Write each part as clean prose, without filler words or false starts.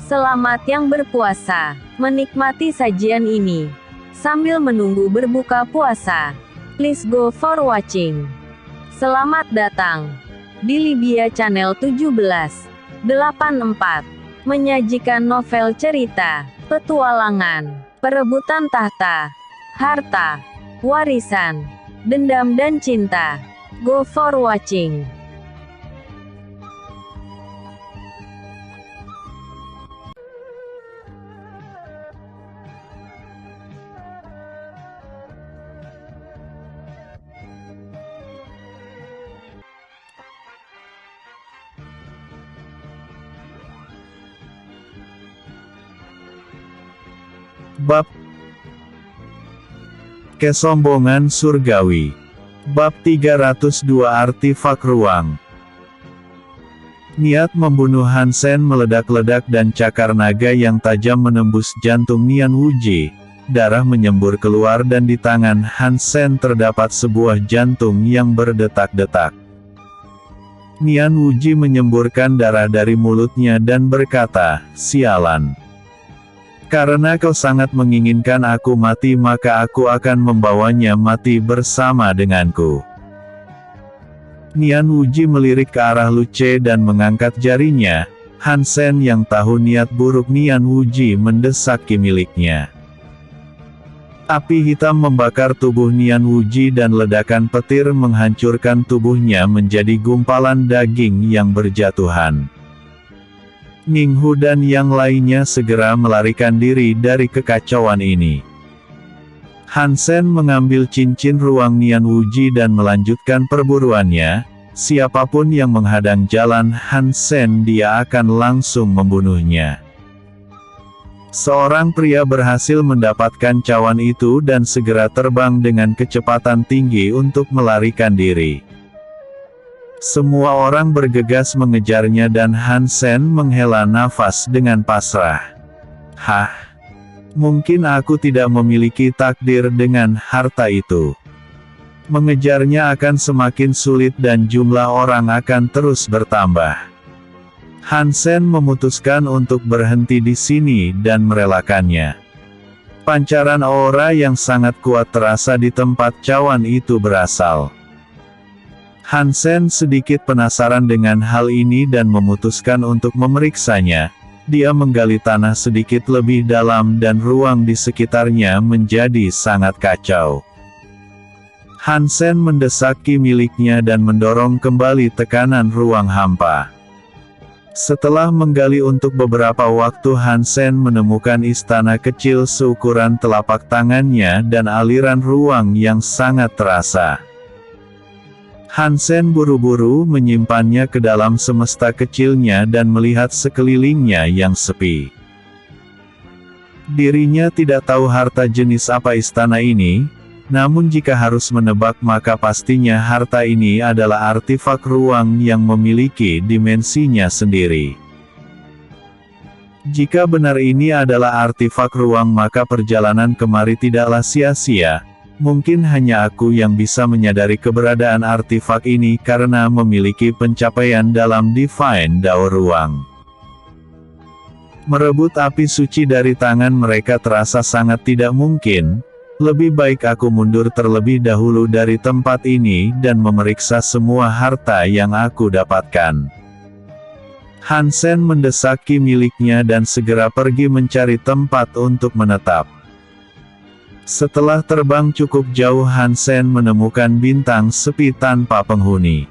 Selamat yang berpuasa, menikmati sajian ini sambil menunggu berbuka puasa. Please go for watching. Selamat datang di Libya Channel 1784, menyajikan novel cerita, petualangan, perebutan tahta, harta, warisan, dendam dan cinta. Go for watching. Bab Kesombongan Surgawi. Bab 302 Artifak Ruang. Niat membunuh Hansen meledak-ledak dan cakar naga yang tajam menembus jantung Nian Wuji. Darah menyembur keluar dan di tangan Hansen terdapat sebuah jantung yang berdetak-detak. Nian Wuji menyemburkan darah dari mulutnya dan berkata, "Sialan. Karena kau sangat menginginkan aku mati maka aku akan membawanya mati bersama denganku." Nian Wuji melirik ke arah Luce dan mengangkat jarinya. Hansen yang tahu niat buruk Nian Wuji mendesak ki miliknya. Api hitam membakar tubuh Nian Wuji dan ledakan petir menghancurkan tubuhnya menjadi gumpalan daging yang berjatuhan. Ninghu dan yang lainnya segera melarikan diri dari kekacauan ini. Hansen mengambil cincin ruang Nian Wuji dan melanjutkan perburuannya. Siapapun yang menghadang jalan Hansen dia akan langsung membunuhnya. Seorang pria berhasil mendapatkan cawan itu dan segera terbang dengan kecepatan tinggi untuk melarikan diri. Semua orang bergegas mengejarnya dan Hansen menghela nafas dengan pasrah. Hah? Mungkin aku tidak memiliki takdir dengan harta itu. Mengejarnya akan semakin sulit dan jumlah orang akan terus bertambah. Hansen memutuskan untuk berhenti di sini dan merelakannya. Pancaran aura yang sangat kuat terasa di tempat cawan itu berasal. Hansen sedikit penasaran dengan hal ini dan memutuskan untuk memeriksanya. Dia menggali tanah sedikit lebih dalam dan ruang di sekitarnya menjadi sangat kacau. Hansen mendesak ki miliknya dan mendorong kembali tekanan ruang hampa. Setelah menggali untuk beberapa waktu Hansen menemukan istana kecil seukuran telapak tangannya dan aliran ruang yang sangat terasa. Hansen buru-buru menyimpannya ke dalam semesta kecilnya dan melihat sekelilingnya yang sepi. Dirinya tidak tahu harta jenis apa istana ini, namun jika harus menebak maka pastinya harta ini adalah artifak ruang yang memiliki dimensinya sendiri. Jika benar ini adalah artifak ruang maka perjalanan kemari tidaklah sia-sia. Mungkin hanya aku yang bisa menyadari keberadaan artifak ini karena memiliki pencapaian dalam Divine Dao Ruang. Merebut api suci dari tangan mereka terasa sangat tidak mungkin. Lebih baik aku mundur terlebih dahulu dari tempat ini dan memeriksa semua harta yang aku dapatkan. Hansen mendesak ki miliknya dan segera pergi mencari tempat untuk menetap. Setelah terbang cukup jauh Hansen menemukan bintang sepi tanpa penghuni.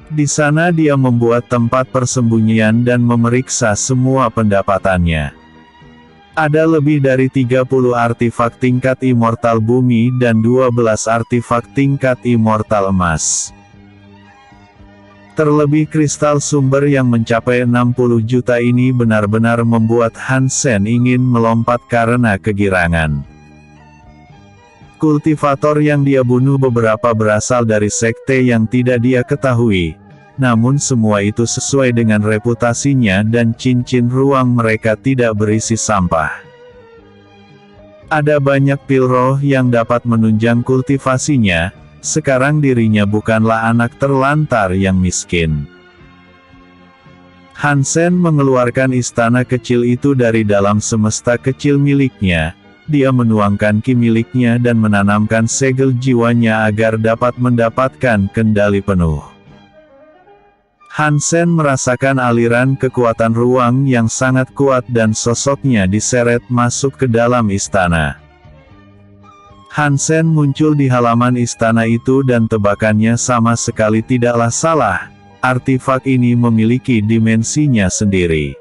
Di sana dia membuat tempat persembunyian dan memeriksa semua pendapatannya. Ada lebih dari 30 artifak tingkat immortal bumi dan 12 artifak tingkat immortal emas. Terlebih kristal sumber yang mencapai 60 juta ini benar-benar membuat Hansen ingin melompat karena kegirangan. Kultivator yang dia bunuh beberapa berasal dari sekte yang tidak dia ketahui. Namun semua itu sesuai dengan reputasinya dan cincin ruang mereka tidak berisi sampah. Ada banyak pil roh yang dapat menunjang kultivasinya. Sekarang dirinya bukanlah anak terlantar yang miskin. Hansen mengeluarkan istana kecil itu dari dalam semesta kecil miliknya. Dia menuangkan ki miliknya dan menanamkan segel jiwanya agar dapat mendapatkan kendali penuh. Hansen merasakan aliran kekuatan ruang yang sangat kuat dan sosoknya diseret masuk ke dalam istana. Hansen muncul di halaman istana itu dan tebakannya sama sekali tidaklah salah. Artefak ini memiliki dimensinya sendiri.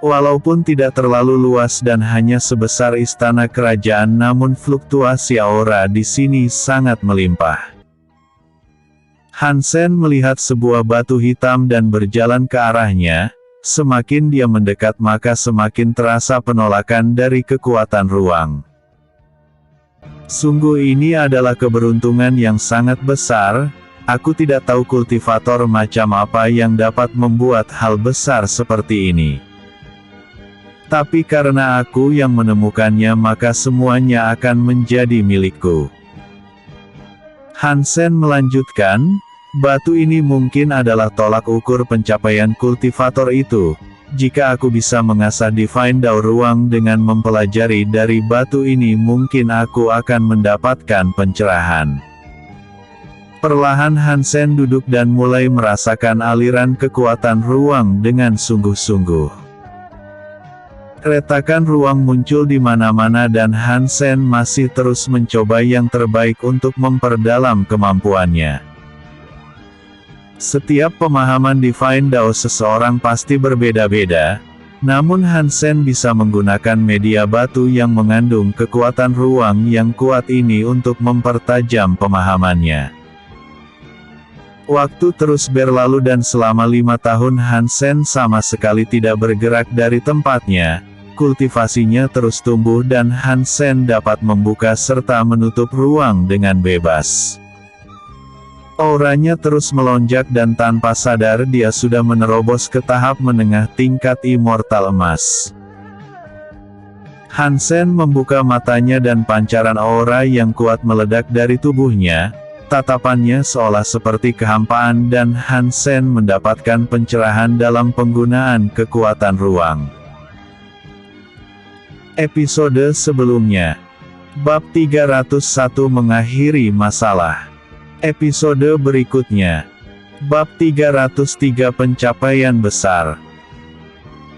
Walaupun tidak terlalu luas dan hanya sebesar istana kerajaan, namun fluktuasi aura di sini sangat melimpah. Hansen melihat sebuah batu hitam dan berjalan ke arahnya. Semakin dia mendekat maka semakin terasa penolakan dari kekuatan ruang. Sungguh ini adalah keberuntungan yang sangat besar. Aku tidak tahu kultivator macam apa yang dapat membuat hal besar seperti ini. Tapi karena aku yang menemukannya maka semuanya akan menjadi milikku. Hansen melanjutkan, batu ini mungkin adalah tolak ukur pencapaian kultivator itu. Jika aku bisa mengasah Divine Dawn Ruang dengan mempelajari dari batu ini, mungkin aku akan mendapatkan pencerahan. Perlahan Hansen duduk dan mulai merasakan aliran kekuatan ruang dengan sungguh-sungguh. Retakan ruang muncul di mana-mana dan Hansen masih terus mencoba yang terbaik untuk memperdalam kemampuannya. Setiap pemahaman Divine Dawn seseorang pasti berbeda-beda, namun Hansen bisa menggunakan media batu yang mengandung kekuatan ruang yang kuat ini untuk mempertajam pemahamannya. Waktu terus berlalu dan selama 5 tahun Hansen sama sekali tidak bergerak dari tempatnya. Kultivasinya terus tumbuh dan Hansen dapat membuka serta menutup ruang dengan bebas. Auranya terus melonjak dan tanpa sadar dia sudah menerobos ke tahap menengah tingkat immortal emas. Hansen membuka matanya dan pancaran aura yang kuat meledak dari tubuhnya. Tatapannya seolah seperti kehampaan dan Hansen mendapatkan pencerahan dalam penggunaan kekuatan ruang. Episode sebelumnya. Bab 301 mengakhiri masalah. Episode berikutnya. Bab 303 pencapaian besar.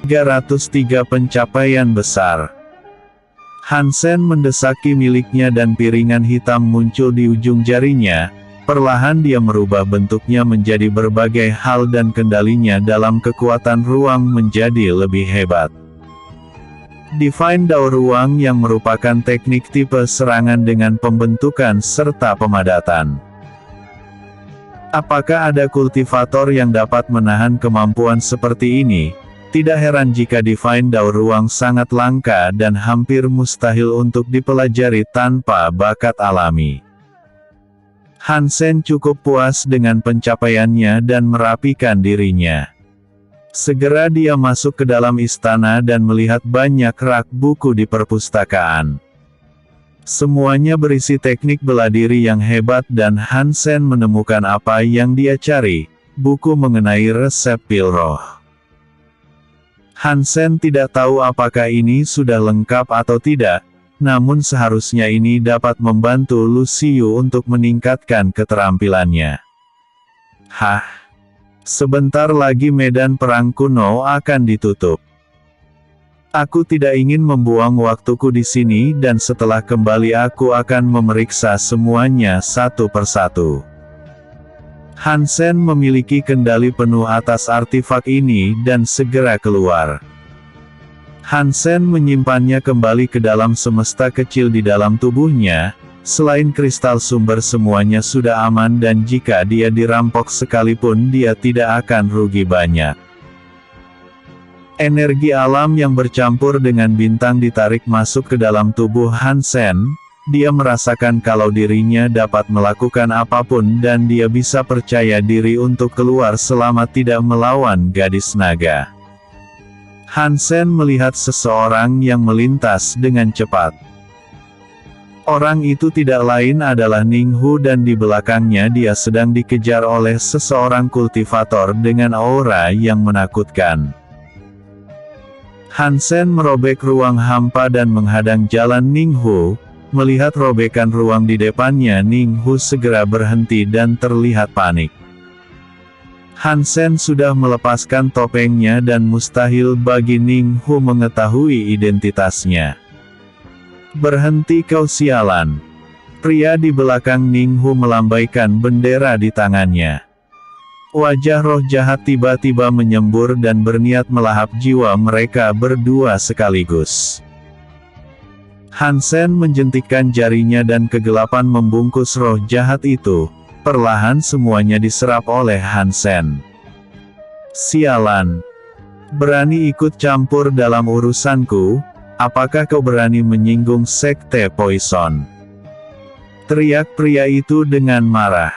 303 pencapaian besar. Hansen mendesaki miliknya dan piringan hitam muncul di ujung jarinya. Perlahan dia merubah bentuknya menjadi berbagai hal dan kendalinya dalam kekuatan ruang menjadi lebih hebat. Divine Dawn Ruang yang merupakan teknik tipe serangan dengan pembentukan serta pemadatan. Apakah ada kultivator yang dapat menahan kemampuan seperti ini? Tidak heran jika Divine Dawn Ruang sangat langka dan hampir mustahil untuk dipelajari tanpa bakat alami. Hansen cukup puas dengan pencapaiannya dan merapikan dirinya. Segera dia masuk ke dalam istana dan melihat banyak rak buku di perpustakaan. Semuanya berisi teknik bela diri yang hebat dan Hansen menemukan apa yang dia cari, buku mengenai resep pil roh. Hansen tidak tahu apakah ini sudah lengkap atau tidak, namun seharusnya ini dapat membantu Lucio untuk meningkatkan keterampilannya. Hah? Sebentar lagi medan perang kuno akan ditutup. Aku tidak ingin membuang waktuku di sini dan setelah kembali aku akan memeriksa semuanya satu persatu. Hansen memiliki kendali penuh atas artefak ini dan segera keluar. Hansen menyimpannya kembali ke dalam semesta kecil di dalam tubuhnya. Selain kristal sumber semuanya sudah aman dan jika dia dirampok sekalipun dia tidak akan rugi banyak. Energi alam yang bercampur dengan bintang ditarik masuk ke dalam tubuh Hansen. Dia merasakan kalau dirinya dapat melakukan apapun dan dia bisa percaya diri untuk keluar selama tidak melawan gadis naga. Hansen melihat seseorang yang melintas dengan cepat. Orang itu tidak lain adalah Ninghu dan di belakangnya dia sedang dikejar oleh seseorang kultivator dengan aura yang menakutkan. Hansen merobek ruang hampa dan menghadang jalan Ninghu. Melihat robekan ruang di depannya, Ninghu segera berhenti dan terlihat panik. Hansen sudah melepaskan topengnya dan mustahil bagi Ninghu mengetahui identitasnya. "Berhenti kau sialan!" Pria di belakang Ninghu melambaikan bendera di tangannya. Wajah roh jahat tiba-tiba menyembur dan berniat melahap jiwa mereka berdua sekaligus. Hansen menjentikkan jarinya dan kegelapan membungkus roh jahat itu. Perlahan semuanya diserap oleh Hansen. "Sialan! Berani ikut campur dalam urusanku? Apakah kau berani menyinggung sekte Poison?" teriak pria itu dengan marah.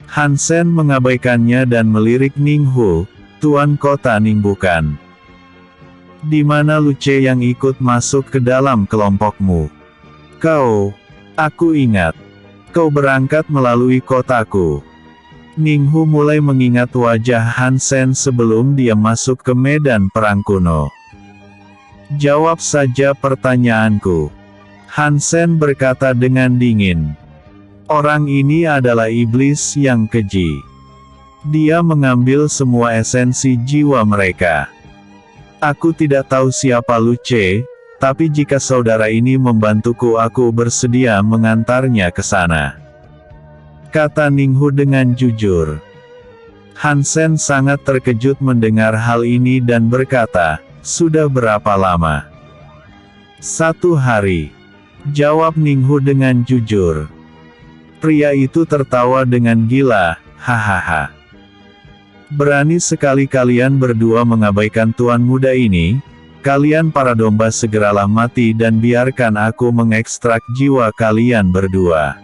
Hansen mengabaikannya dan melirik Ninghu. "Tuan Kota Ning bukan? Di mana Luce yang ikut masuk ke dalam kelompokmu? Kau, aku ingat. Kau berangkat melalui kotaku." Ninghu mulai mengingat wajah Hansen sebelum dia masuk ke medan perang kuno. "Jawab saja pertanyaanku," Hansen berkata dengan dingin. "Orang ini adalah iblis yang keji. Dia mengambil semua esensi jiwa mereka. Aku tidak tahu siapa Luce, tapi jika saudara ini membantuku, aku bersedia mengantarnya ke sana," kata Ninghu dengan jujur. Hansen sangat terkejut mendengar hal ini dan berkata, "Sudah berapa lama?" "1 hari," jawab Ninghu dengan jujur. Pria itu tertawa dengan gila, "Hahaha. Berani sekali kalian berdua mengabaikan tuan muda ini. Kalian para domba, segeralah mati dan biarkan aku mengekstrak jiwa kalian berdua."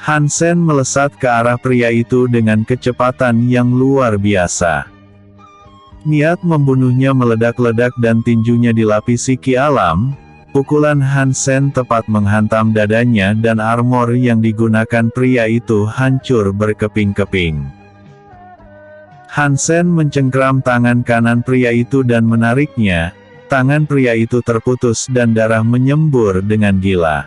Hansen melesat ke arah pria itu dengan kecepatan yang luar biasa. Niat membunuhnya meledak-ledak dan tinjunya dilapisi ki alam. Pukulan Hansen tepat menghantam dadanya dan armor yang digunakan pria itu hancur berkeping-keping. Hansen mencengkram tangan kanan pria itu dan menariknya. Tangan pria itu terputus dan darah menyembur dengan gila.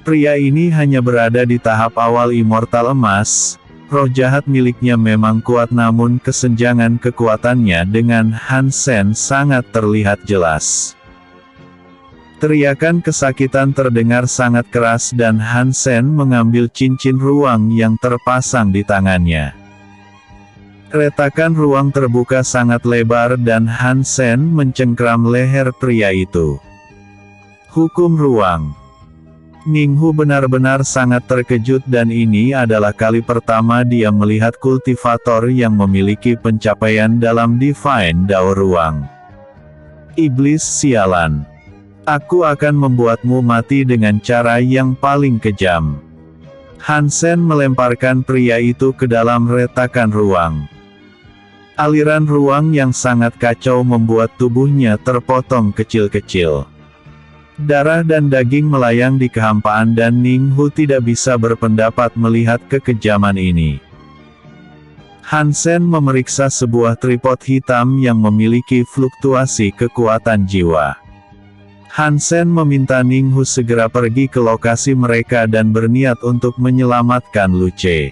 Pria ini hanya berada di tahap awal immortal emas. Roh jahat miliknya memang kuat, namun kesenjangan kekuatannya dengan Hansen sangat terlihat jelas. Teriakan kesakitan terdengar sangat keras dan Hansen mengambil cincin ruang yang terpasang di tangannya. Retakan ruang terbuka sangat lebar dan Hansen mencengkram leher pria itu. Hukum ruang. Ninghu benar-benar sangat terkejut dan ini adalah kali pertama dia melihat kultivator yang memiliki pencapaian dalam Divine Dao Ruang. "Iblis sialan. Aku akan membuatmu mati dengan cara yang paling kejam." Hansen melemparkan pria itu ke dalam retakan ruang. Aliran ruang yang sangat kacau membuat tubuhnya terpotong kecil-kecil. Darah dan daging melayang di kehampaan dan Ninghu tidak bisa berpendapat melihat kekejaman ini. Hansen memeriksa sebuah tripod hitam yang memiliki fluktuasi kekuatan jiwa. Hansen meminta Ninghu segera pergi ke lokasi mereka dan berniat untuk menyelamatkan Luce.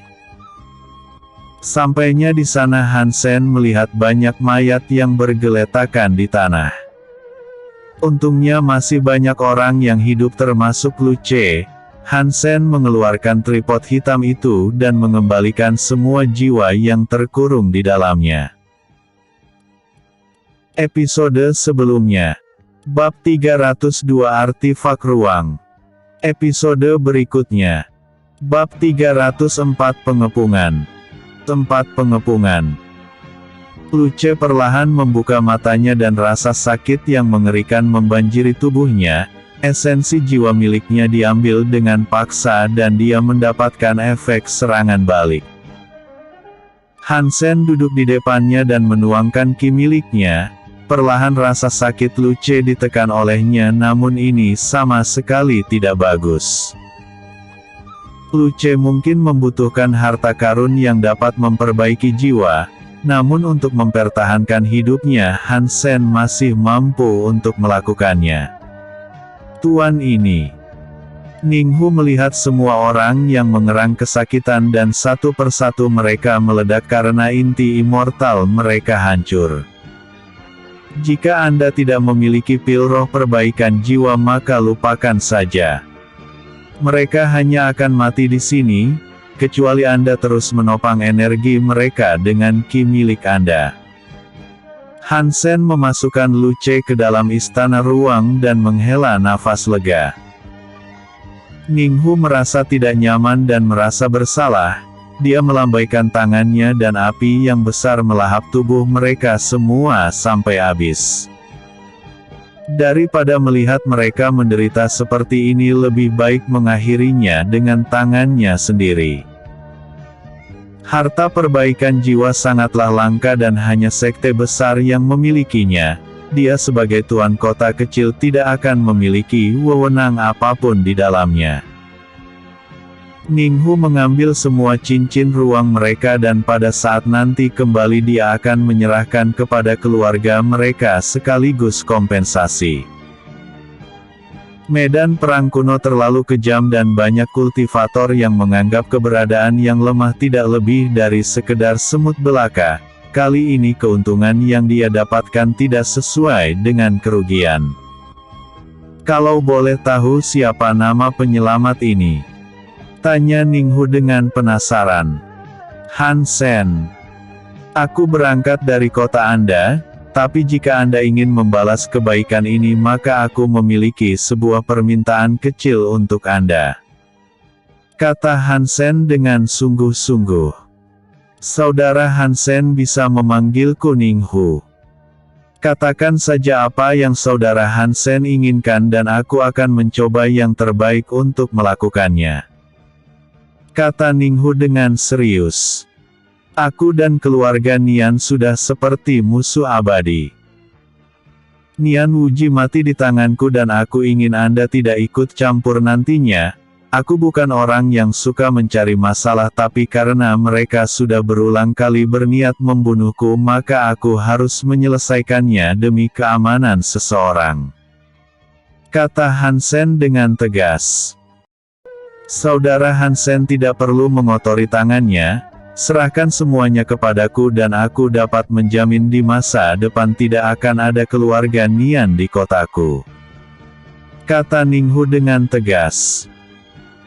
Sampainya di sana Hansen melihat banyak mayat yang bergeletakan di tanah. Untungnya masih banyak orang yang hidup termasuk Luce. Hansen mengeluarkan tripod hitam itu dan mengembalikan semua jiwa yang terkurung di dalamnya. Episode sebelumnya. Bab 302 Artifak Ruang. Episode berikutnya. Bab 304 Pengepungan. Tempat pengepungan. Luce perlahan membuka matanya dan rasa sakit yang mengerikan membanjiri tubuhnya. Esensi jiwa miliknya diambil dengan paksa dan dia mendapatkan efek serangan balik. Hansen duduk di depannya dan menuangkan ki miliknya. Perlahan rasa sakit Luce ditekan olehnya, namun ini sama sekali tidak bagus. Luce mungkin membutuhkan harta karun yang dapat memperbaiki jiwa, namun untuk mempertahankan hidupnya Hansen masih mampu untuk melakukannya. Tuan ini. Ninghu melihat semua orang yang mengerang kesakitan dan satu persatu mereka meledak karena inti immortal mereka hancur. Jika Anda tidak memiliki pil roh perbaikan jiwa maka lupakan saja. Mereka hanya akan mati di sini, kecuali Anda terus menopang energi mereka dengan ki milik Anda. Hansen memasukkan Luce ke dalam istana ruang dan menghela nafas lega. Ninghu merasa tidak nyaman dan merasa bersalah. Dia melambaikan tangannya dan api yang besar melahap tubuh mereka semua sampai habis. Daripada melihat mereka menderita seperti ini, lebih baik mengakhirinya dengan tangannya sendiri. Harta perbaikan jiwa sangatlah langka dan hanya sekte besar yang memilikinya. Dia sebagai tuan kota kecil tidak akan memiliki wewenang apapun di dalamnya. Ninghu mengambil semua cincin ruang mereka dan pada saat nanti kembali dia akan menyerahkan kepada keluarga mereka sekaligus kompensasi. Medan perang kuno terlalu kejam dan banyak kultivator yang menganggap keberadaan yang lemah tidak lebih dari sekedar semut belaka. Kali ini keuntungan yang dia dapatkan tidak sesuai dengan kerugian. Kalau boleh tahu siapa nama penyelamat ini? Tanya Ninghu dengan penasaran. Hansen. Aku berangkat dari kota Anda, tapi jika Anda ingin membalas kebaikan ini maka aku memiliki sebuah permintaan kecil untuk Anda. Kata Hansen dengan sungguh-sungguh. Saudara Hansen bisa memanggilku Ninghu. Katakan saja apa yang saudara Hansen inginkan dan aku akan mencoba yang terbaik untuk melakukannya. Kata Ninghu dengan serius. Aku dan keluarga Nian sudah seperti musuh abadi. Nian Wuji mati di tanganku dan aku ingin Anda tidak ikut campur nantinya. Aku bukan orang yang suka mencari masalah, tapi karena mereka sudah berulang kali berniat membunuhku maka aku harus menyelesaikannya demi keamanan seseorang. Kata Hansen dengan tegas. Saudara Hansen tidak perlu mengotori tangannya, serahkan semuanya kepadaku dan aku dapat menjamin di masa depan tidak akan ada keluarga Nian di kotaku. Kata Ninghu dengan tegas.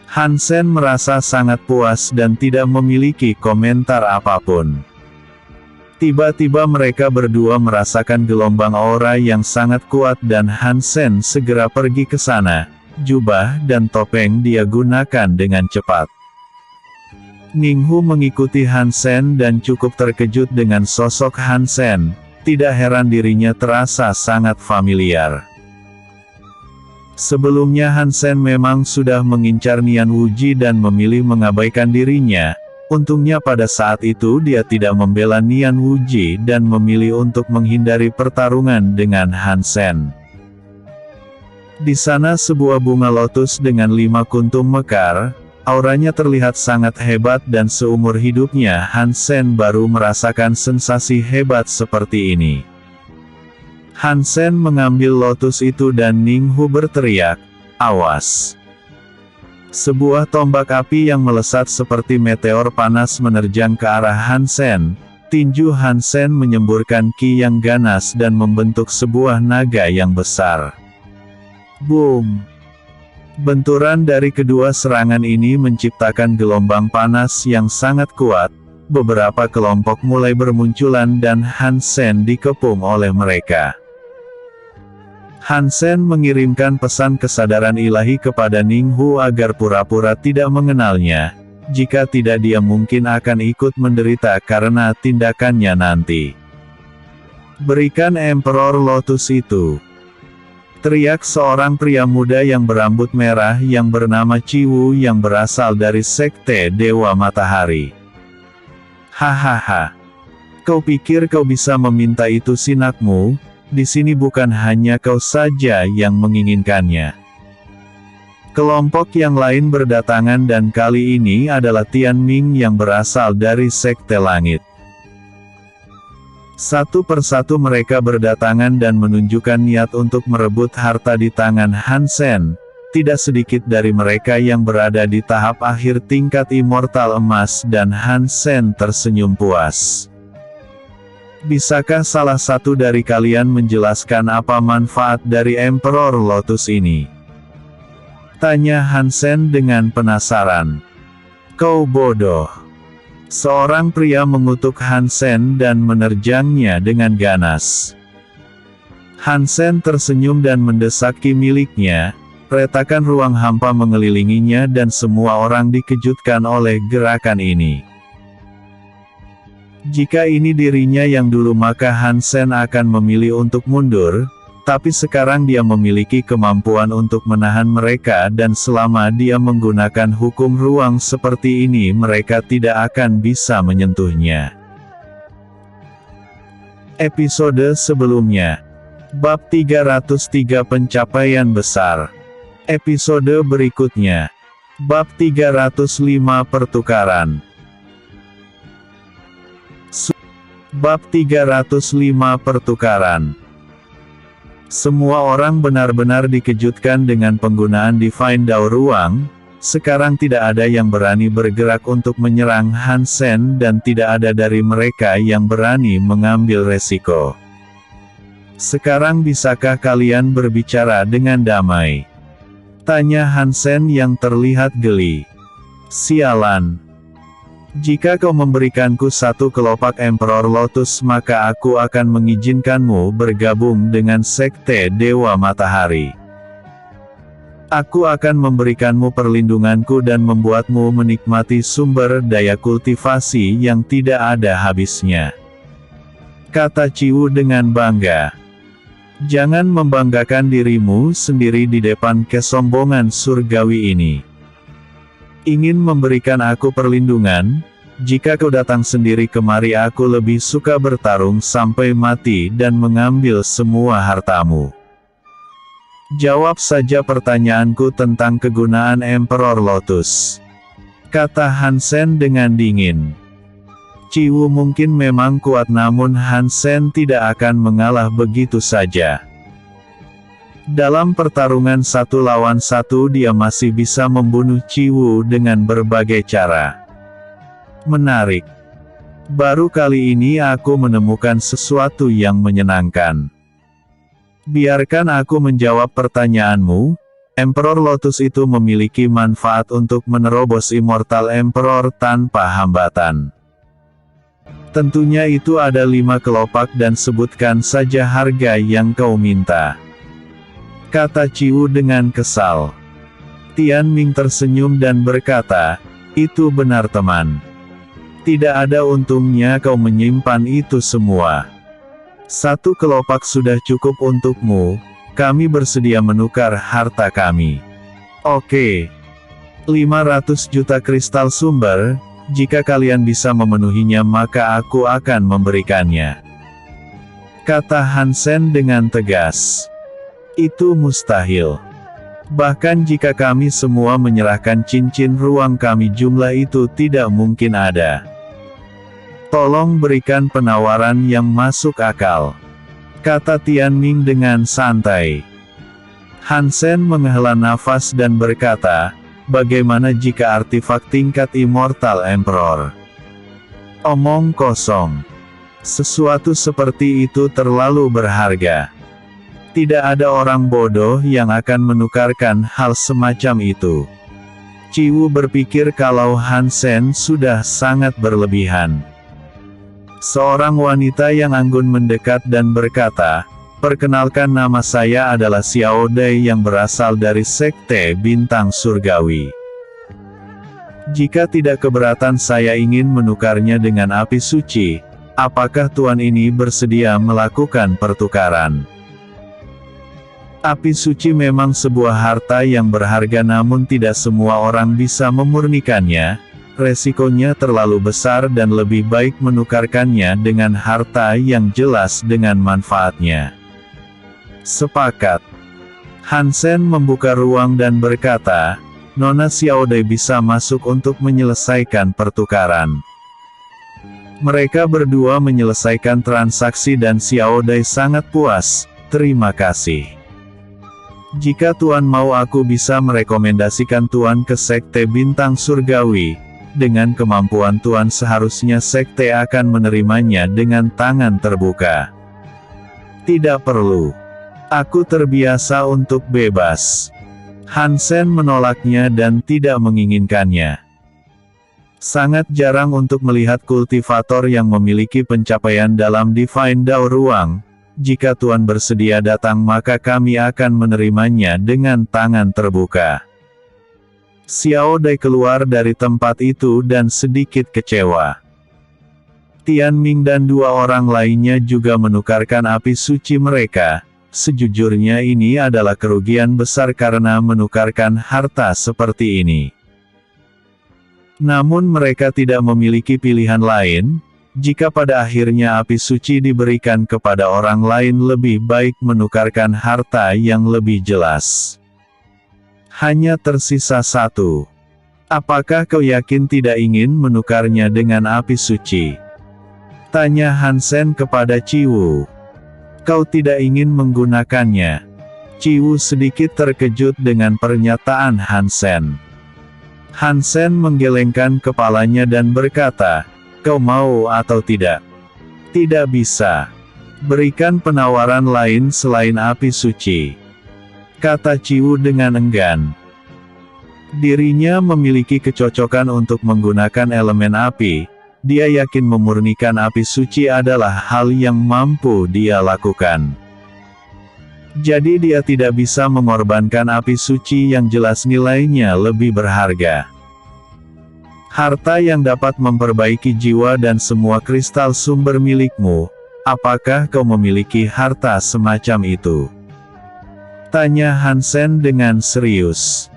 Hansen merasa sangat puas dan tidak memiliki komentar apapun. Tiba-tiba mereka berdua merasakan gelombang aura yang sangat kuat dan Hansen segera pergi ke sana. Jubah dan topeng dia gunakan dengan cepat. Ninghu mengikuti Hansen dan cukup terkejut dengan sosok Hansen. Tidak heran dirinya terasa sangat familiar. Sebelumnya Hansen memang sudah mengincar Nian Wuji dan memilih mengabaikan dirinya. Untungnya pada saat itu dia tidak membela Nian Wuji dan memilih untuk menghindari pertarungan dengan Hansen. Di sana sebuah bunga lotus dengan 5 kuntum mekar, auranya terlihat sangat hebat dan seumur hidupnya Hansen baru merasakan sensasi hebat seperti ini. Hansen mengambil lotus itu dan Ninghu berteriak, "Awas!" Sebuah tombak api yang melesat seperti meteor panas menerjang ke arah Hansen. Tinju Hansen menyemburkan ki yang ganas dan membentuk sebuah naga yang besar. Boom! Benturan dari kedua serangan ini menciptakan gelombang panas yang sangat kuat. Beberapa kelompok mulai bermunculan dan Hansen dikepung oleh mereka. Hansen mengirimkan pesan kesadaran ilahi kepada Ninghu agar pura-pura tidak mengenalnya. Jika tidak dia mungkin akan ikut menderita karena tindakannya nanti. Berikan Emperor Lotus itu. Teriak seorang pria muda yang berambut merah yang bernama Ciwu yang berasal dari Sekte Dewa Matahari. Hahaha. Kau pikir kau bisa meminta itu sinakmu? Di sini bukan hanya kau saja yang menginginkannya. Kelompok yang lain berdatangan dan kali ini adalah Tianming yang berasal dari Sekte Langit. Satu persatu mereka berdatangan dan menunjukkan niat untuk merebut harta di tangan Han Sen. Tidak sedikit dari mereka yang berada di tahap akhir tingkat immortal emas dan Han Sen tersenyum puas. Bisakah salah satu dari kalian menjelaskan apa manfaat dari Emperor Lotus ini? Tanya Han Sen dengan penasaran. Kau bodoh. Seorang pria mengutuk Han Sen dan menerjangnya dengan ganas. Han Sen tersenyum dan mendesak ki miliknya. Retakan ruang hampa mengelilinginya dan semua orang dikejutkan oleh gerakan ini. Jika ini dirinya yang dulu maka Han Sen akan memilih untuk mundur, tapi sekarang dia memiliki kemampuan untuk menahan mereka dan selama dia menggunakan hukum ruang seperti ini mereka tidak akan bisa menyentuhnya. Episode sebelumnya. Bab 303 Pencapaian Besar. Episode berikutnya. Bab 305 Pertukaran. Bab 305 Pertukaran. Semua orang benar-benar dikejutkan dengan penggunaan Divine Dao Ruang. Sekarang tidak ada yang berani bergerak untuk menyerang Han Sen dan tidak ada dari mereka yang berani mengambil resiko. Sekarang bisakah kalian berbicara dengan damai? Tanya Han Sen yang terlihat geli. Sialan. Jika kau memberikanku satu kelopak Emperor Lotus maka aku akan mengizinkanmu bergabung dengan Sekte Dewa Matahari. Aku akan memberikanmu perlindunganku dan membuatmu menikmati sumber daya kultivasi yang tidak ada habisnya. Kata Ciwu dengan bangga. Jangan membanggakan dirimu sendiri di depan kesombongan surgawi ini. Ingin memberikan aku perlindungan? Jika kau datang sendiri kemari aku lebih suka bertarung sampai mati dan mengambil semua hartamu. Jawab saja pertanyaanku tentang kegunaan Emperor Lotus. Kata Han Sen dengan dingin. Ciwu mungkin memang kuat namun Han Sen tidak akan mengalah begitu saja. Dalam pertarungan 1 lawan 1 dia masih bisa membunuh Ciwu dengan berbagai cara. Menarik. Baru kali ini aku menemukan sesuatu yang menyenangkan. Biarkan aku menjawab pertanyaanmu. Emperor Lotus itu memiliki manfaat untuk menerobos Immortal Emperor tanpa hambatan. Tentunya itu ada 5 kelopak dan sebutkan saja harga yang kau minta. Kata Ciwu dengan kesal. Tianming tersenyum dan berkata, itu benar teman. Tidak ada untungnya kau menyimpan itu semua. 1 kelopak sudah cukup untukmu, kami bersedia menukar harta kami. Oke. 500 juta kristal sumber. Jika kalian bisa memenuhinya maka aku akan memberikannya. Kata Han Sen dengan tegas. Itu mustahil. Bahkan jika kami semua menyerahkan cincin ruang kami jumlah itu tidak mungkin ada. Tolong berikan penawaran yang masuk akal. Kata Tianming dengan santai. Han Sen menghela nafas dan berkata, bagaimana jika artefak tingkat Immortal Emperor? Omong kosong. Sesuatu seperti itu terlalu berharga. Tidak ada orang bodoh yang akan menukarkan hal semacam itu. Ciwu berpikir kalau Han Sen sudah sangat berlebihan. Seorang wanita yang anggun mendekat dan berkata, perkenalkan nama saya adalah Xiao Dai yang berasal dari Sekte Bintang Surgawi. Jika tidak keberatan saya ingin menukarnya dengan api suci, apakah tuan ini bersedia melakukan pertukaran? Api suci memang sebuah harta yang berharga namun tidak semua orang bisa memurnikannya, resikonya terlalu besar dan lebih baik menukarkannya dengan harta yang jelas dengan manfaatnya. Sepakat. Hansen membuka ruang dan berkata, Nona Xiaodai bisa masuk untuk menyelesaikan pertukaran. Mereka berdua menyelesaikan transaksi dan Xiaodai sangat puas, terima kasih. Jika Tuan mau aku bisa merekomendasikan Tuan ke Sekte Bintang Surgawi, dengan kemampuan Tuan seharusnya Sekte akan menerimanya dengan tangan terbuka. Tidak perlu. Aku terbiasa untuk bebas. Hansen menolaknya dan tidak menginginkannya. Sangat jarang untuk melihat kultivator yang memiliki pencapaian dalam Divine Dao Ruang. Jika Tuan bersedia datang maka kami akan menerimanya dengan tangan terbuka. Xiaodai keluar dari tempat itu dan sedikit kecewa. Tianming dan dua orang lainnya juga menukarkan api suci mereka. Sejujurnya ini adalah kerugian besar karena menukarkan harta seperti ini. Namun mereka tidak memiliki pilihan lain. Jika pada akhirnya api suci diberikan kepada orang lain lebih baik menukarkan harta yang lebih jelas. Hanya tersisa satu. Apakah kau yakin tidak ingin menukarnya dengan api suci? Tanya Hansen kepada Ciwu. Kau tidak ingin menggunakannya? Ciwu sedikit terkejut dengan pernyataan Hansen. Hansen menggelengkan kepalanya dan berkata, kau mau atau tidak? Tidak bisa. Berikan penawaran lain selain api suci. Kata Ciwu dengan enggan. Dirinya memiliki kecocokan untuk menggunakan elemen api. Dia yakin memurnikan api suci adalah hal yang mampu dia lakukan. Jadi dia tidak bisa mengorbankan api suci yang jelas nilainya lebih berharga. Harta yang dapat memperbaiki jiwa dan semua kristal sumber milikmu, apakah kau memiliki harta semacam itu? Tanya Hansen dengan serius.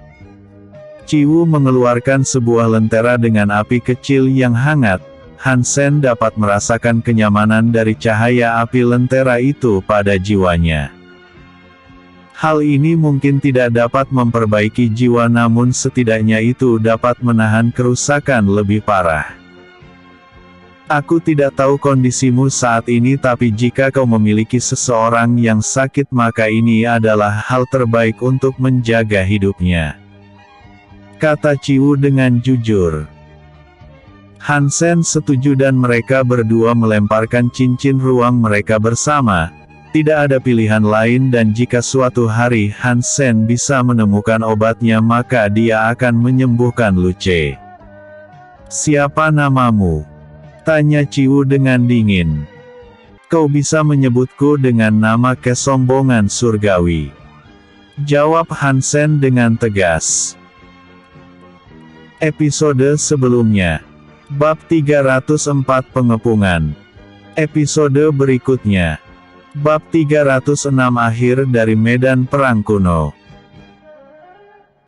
Ciwu mengeluarkan sebuah lentera dengan api kecil yang hangat. Hansen dapat merasakan kenyamanan dari cahaya api lentera itu pada jiwanya. Hal ini mungkin tidak dapat memperbaiki jiwa namun setidaknya itu dapat menahan kerusakan lebih parah. Aku tidak tahu kondisimu saat ini tapi jika kau memiliki seseorang yang sakit maka ini adalah hal terbaik untuk menjaga hidupnya. Kata Ciwu dengan jujur. Hansen setuju dan mereka berdua melemparkan cincin ruang mereka bersama. Tidak ada pilihan lain dan jika suatu hari Hansen bisa menemukan obatnya maka dia akan menyembuhkan Luce. Siapa namamu? Tanya Ciwu dengan dingin. Kau bisa menyebutku dengan nama kesombongan surgawi. Jawab Hansen dengan tegas. Episode sebelumnya. Bab 304 Pengepungan. Episode berikutnya. Bab 306 Akhir dari Medan Perang Kuno.